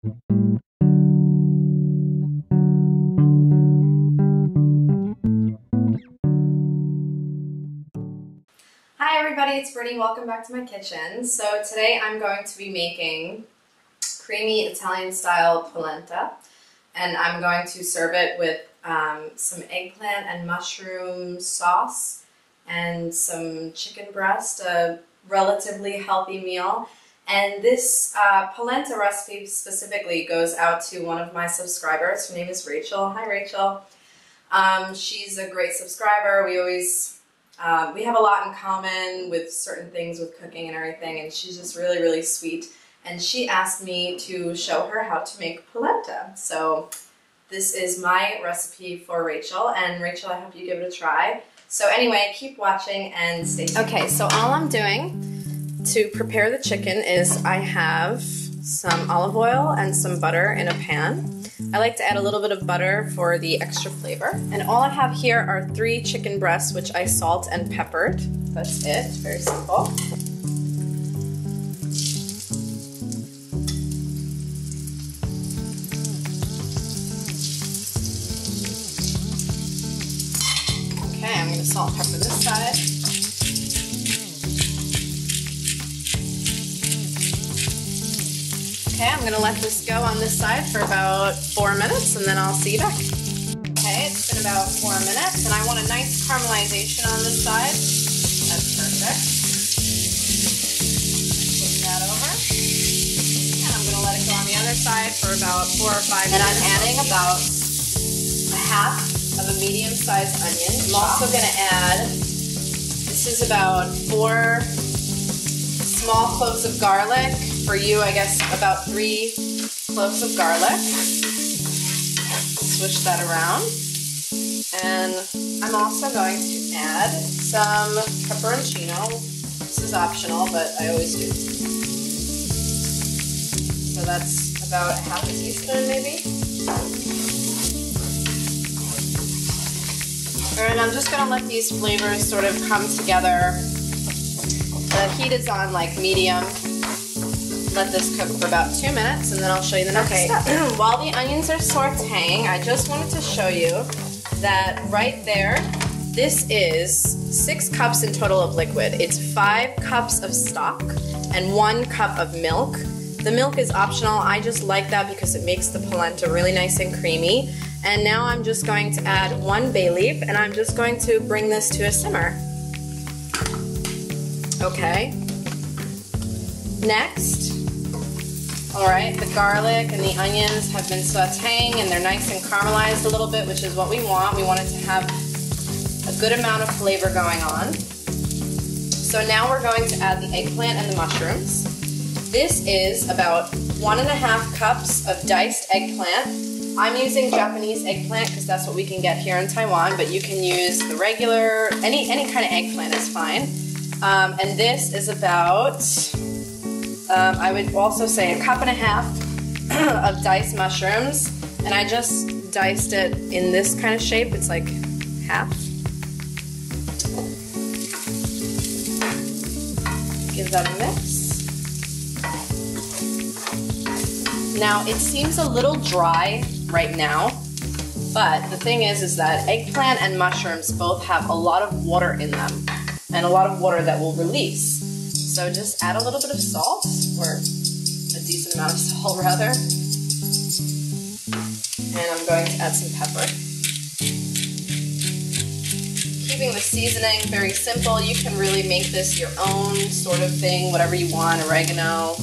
Hi everybody, it's Brittany. Welcome back to my kitchen. So today I'm going to be making creamy Italian style polenta, and I'm going to serve it with some eggplant and mushroom sauce and some chicken breast, a relatively healthy meal. And this polenta recipe specifically goes out to one of my subscribers. Her name is Rachel. Hi Rachel. She's a great subscriber. We have a lot in common with certain things with cooking and everything, and she's just really, really sweet. And she asked me to show her how to make polenta. So this is my recipe for Rachel, and Rachel, I hope you give it a try. So anyway, keep watching and stay tuned. Okay, so all I'm doing to prepare the chicken is I have some olive oil and some butter in a pan. I like to add a little bit of butter for the extra flavor. And all I have here are 3 chicken breasts, which I salt and peppered. That's it, very simple. Okay, I'm gonna salt and pepper this side. Okay, I'm gonna let this go on this side for about 4 minutes and then I'll see you back. Okay, it's been about 4 minutes and I want a nice caramelization on this side. That's perfect. Flip that over. And I'm gonna let it go on the other side for about 4 or 5 minutes. And I'm adding about a half of a medium-sized onion. I'm also gonna add, this is about 4 small cloves of garlic. For you, I guess about 3 cloves of garlic. Switch that around. And I'm also going to add some pepperoncino. This is optional, but I always do. So that's about half a teaspoon maybe. And I'm just gonna let these flavors sort of come together. The heat is on like medium. Let this cook for about 2 minutes and then I'll show you the next step. While the onions are sauteing, I just wanted to show you that right there, this is 6 cups in total of liquid. It's 5 cups of stock and 1 cup of milk. The milk is optional. I just like that because it makes the polenta really nice and creamy. And now I'm just going to add 1 bay leaf and I'm just going to bring this to a simmer. Okay. Next, all right, the garlic and the onions have been sauteing and they're nice and caramelized a little bit, which is what we want. We want it to have a good amount of flavor going on. So now we're going to add the eggplant and the mushrooms. This is about 1.5 cups of diced eggplant. I'm using Japanese eggplant because that's what we can get here in Taiwan, but you can use the regular, any kind of eggplant is fine. And this is about, I would also say 1.5 cups of diced mushrooms, and I just diced it in this kind of shape. It's like half. Give that a mix. Now it seems a little dry right now, but the thing is that eggplant and mushrooms both have a lot of water in them, and a lot of water that will release. So just add a little bit of salt, or a decent amount of salt rather. And I'm going to add some pepper. Keeping the seasoning very simple. You can really make this your own sort of thing, whatever you want, oregano.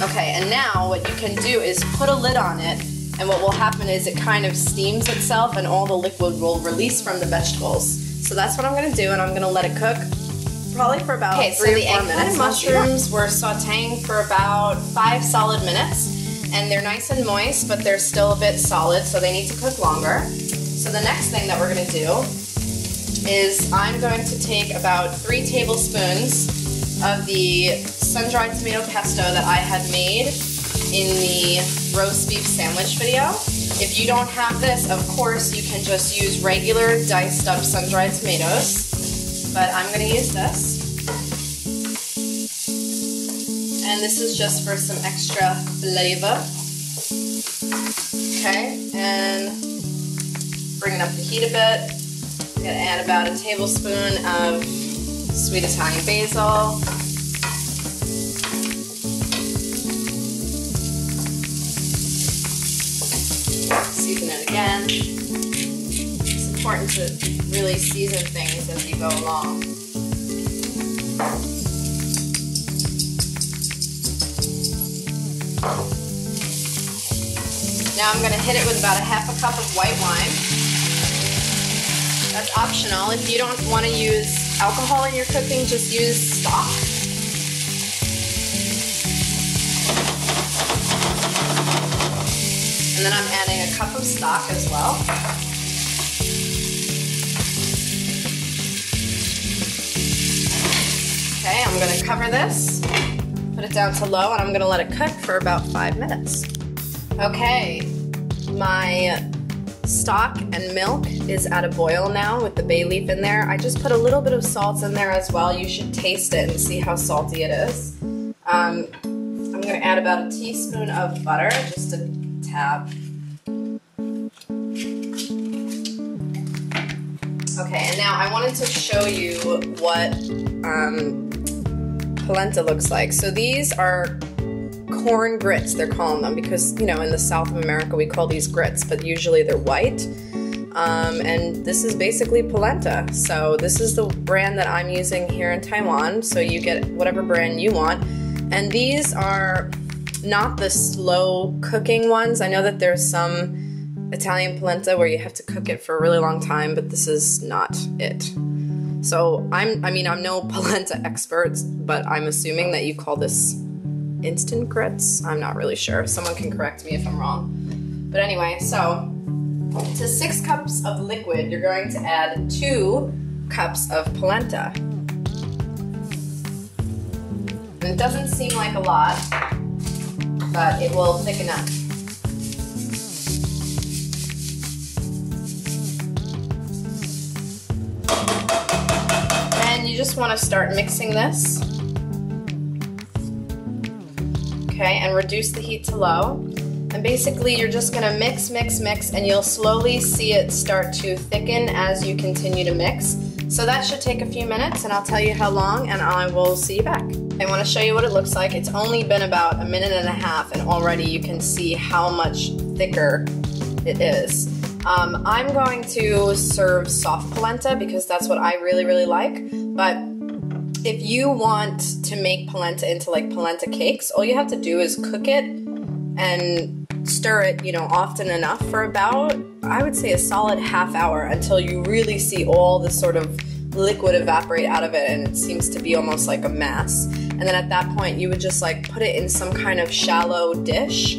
Okay, and now what you can do is put a lid on it, and what will happen is it kind of steams itself and all the liquid will release from the vegetables. So that's what I'm gonna do, and I'm gonna let it cook probably for about 3 or 4 minutes. And mushrooms were sauteing for about 5 solid minutes, and they're nice and moist, but they're still a bit solid, so they need to cook longer. So the next thing that we're gonna do is I'm going to take about 3 tablespoons of the sun-dried tomato pesto that I had made in the roast beef sandwich video. If you don't have this, of course, you can just use regular diced up sun-dried tomatoes, but I'm gonna use this. And this is just for some extra flavor. Okay, and bringing up the heat a bit. I'm gonna add about a tablespoon of sweet Italian basil. Season it again. It's important to really season things as you go along. Now I'm going to hit it with about a half a cup of white wine. That's optional. If you don't want to use alcohol in your cooking, just use stock. And then I'm adding a cup of stock as well. Okay, I'm going to cover this, put it down to low, and I'm going to let it cook for about 5 minutes. Okay, my stock and milk is at a boil now with the bay leaf in there. I just put a little bit of salt in there as well. You should taste it and see how salty it is. I'm going to add about a teaspoon of butter, just a tab. Okay, and now I wanted to show you what polenta looks like. So these are corn grits, they're calling them, because, you know, in the South of America we call these grits, but usually they're white. And this is basically polenta. So this is the brand that I'm using here in Taiwan, so you get whatever brand you want. And these are not the slow cooking ones. I know that there's some Italian polenta where you have to cook it for a really long time, but this is not it. So I'm no polenta expert, but I'm assuming that you call this instant grits. I'm not really sure. Someone can correct me if I'm wrong. But anyway, so to 6 cups of liquid, you're going to add 2 cups of polenta. And it doesn't seem like a lot, but it will thicken up. And you just want to start mixing this. Okay, and reduce the heat to low. And basically you're just gonna mix, mix, mix, and you'll slowly see it start to thicken as you continue to mix. So that should take a few minutes, and I'll tell you how long, and I will see you back. I wanna show you what it looks like. It's only been about a minute and a half, and already you can see how much thicker it is. I'm going to serve soft polenta because that's what I really, really like, but if you want to make polenta into like polenta cakes, all you have to do is cook it and stir it, you know, often enough for about, I would say, a solid half hour until you really see all the sort of liquid evaporate out of it and it seems to be almost like a mass. And then at that point you would just like put it in some kind of shallow dish,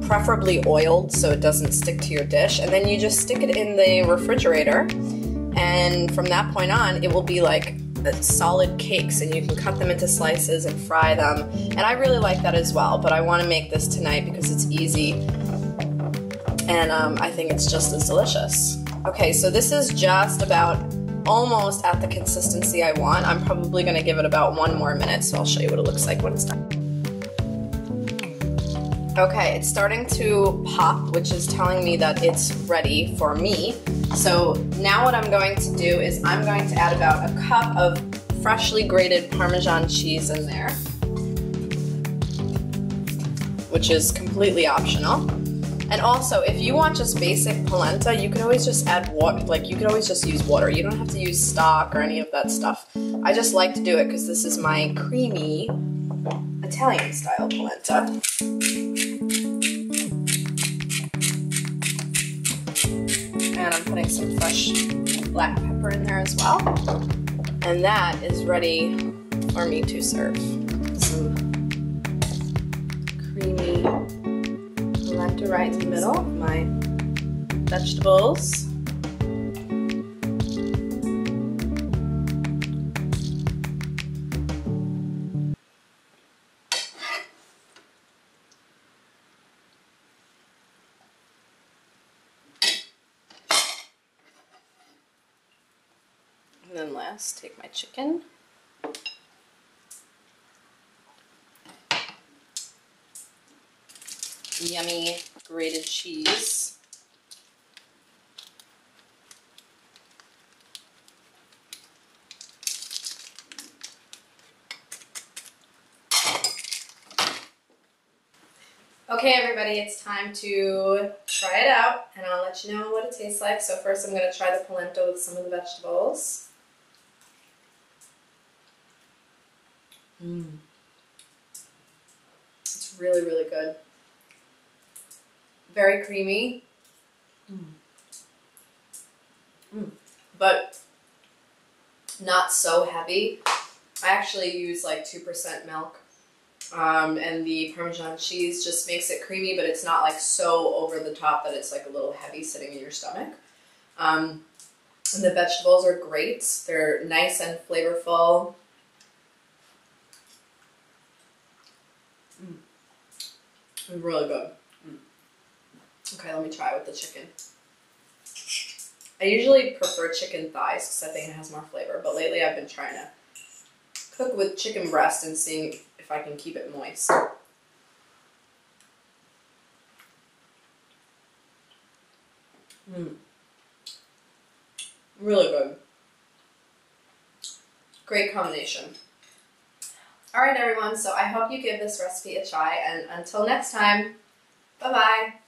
preferably oiled so it doesn't stick to your dish, and then you just stick it in the refrigerator, and from that point on it will be like solid cakes, and you can cut them into slices and fry them, and I really like that as well, but I want to make this tonight because it's easy, and I think it's just as delicious. Okay, so this is just about almost at the consistency I want. I'm probably going to give it about 1 more minute, so I'll show you what it looks like when it's done. Okay, it's starting to pop, which is telling me that it's ready for me. So now what I'm going to do is I'm going to add about a cup of freshly grated Parmesan cheese in there, which is completely optional. And also, if you want just basic polenta, you can always just add water, like you could always just use water. You don't have to use stock or any of that stuff. I just like to do it because this is my creamy Italian style polenta. And I'm putting some fresh black pepper in there as well. And that is ready for me to serve. Some creamy polenta right in the middle of my vegetables. And then last, take my chicken. yummy grated cheese. Okay, everybody, it's time to try it out, and I'll let you know what it tastes like. So first I'm going to try the polenta with some of the vegetables. It's really, really good. Very creamy, but not so heavy. I actually use like 2% milk. And the Parmesan cheese just makes it creamy, but it's not like so over the top that it's like a little heavy sitting in your stomach. And the vegetables are great. They're nice and flavorful. Really good. Okay, let me try it with the chicken. I usually prefer chicken thighs because I think it has more flavor, but lately I've been trying to cook with chicken breast and seeing if I can keep it moist. Really good. Great combination. Alright everyone, so I hope you give this recipe a try, and until next time, bye-bye!